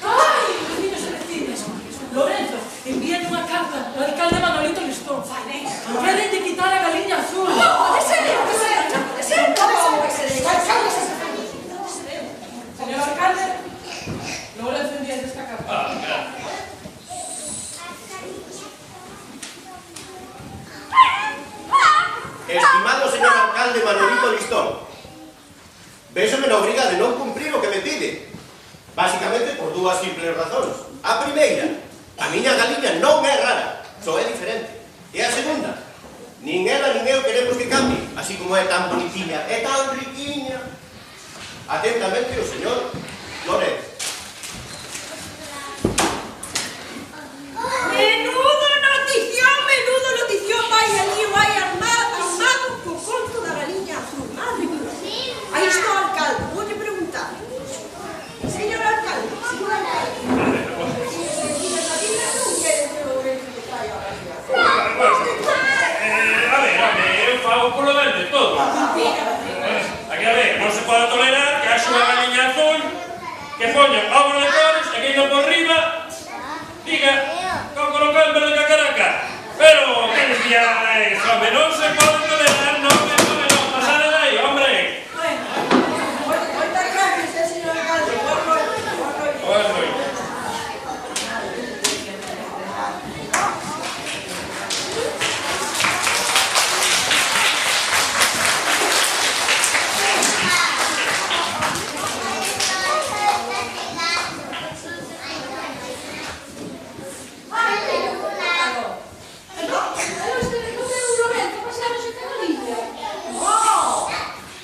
¡Ay! alcalde Manolito Listón. Véxome na obriga de non cumprir o que me pide. Basicamente por dúas simples razóns. A primeira, a miña galiña non é rara, só é diferente. E a segunda, nin ela nin eu queremos que cambie, así como é tan bonitiña, é tan riquiña. Atentamente o señor Lorenzo. Menudo notición, vai ali, vai armado co conto da galiña azul. Madre mía. Aí está o alcalde, vou te preguntar. Señor alcalde, eu fago polo ben de todo. Aquí a ver, non se pode tolerar que haxa unha galiña azul que poña ovos de cores e que indo por riba diga con colocado en vez de cacaraca. Pero, que decía eso, home, non se pode tolerar, non pasar de aí, hombre. moitas gracias, señor alcalde. Boas noites.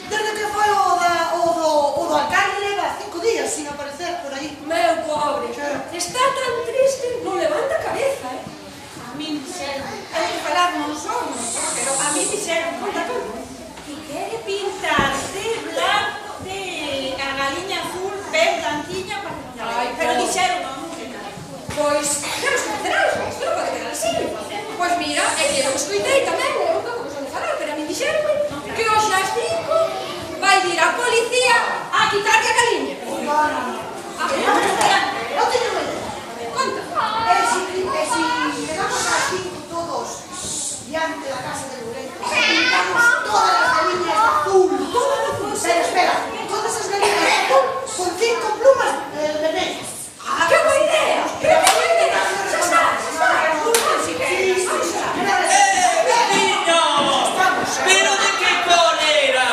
Desde que foi o do alcalde leva 5 días sin aparecer por aí. Meu pobre, está tan triste, non levanta a cabeza, A min dixeron, hai que falar non son, pero a min dixeron, conta, que quere pintar de blanco, de a galiña azul, ben blanquiña, Ai, pero pobre. dixeron non. pois, temos que facer algo, isto non pode quedar así. Pois mira, é que eu escoitei tamén, eu non vou falar, pero a min dixeron que hoxe ás 5 vai ir a policía a quitarlle a galiña. Non teño medo. Conta. E si quedamos ás 5 todos diante da casa de Lorenzo, e pintamos todas as galiñas de azul. Pero espera, todas as galiñas de azul con 5 plumas vermellas. Que boa idea! Que boa idea! Xa está, ¡Niños! ¿Pero de qué cólera?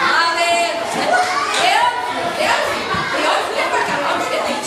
a ver, porque acabamos de ter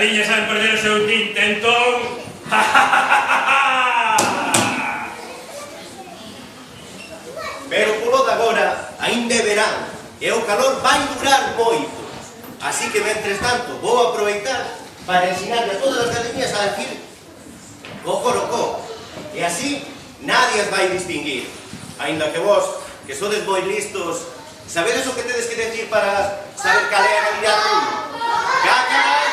galiñas han perder o seu tinte, entón... Pero polo de agora, aínda é verán, e o calor vai durar moito. Así que, mentres tanto, vou aproveitar para ensinarle a todas as galiñas a decir cocorocó. E así, nadie as vai distinguir. Aínda que vos, que sodes moi listos, sabedes o que tedes que decir para saber cal é a galiña azul? Caca!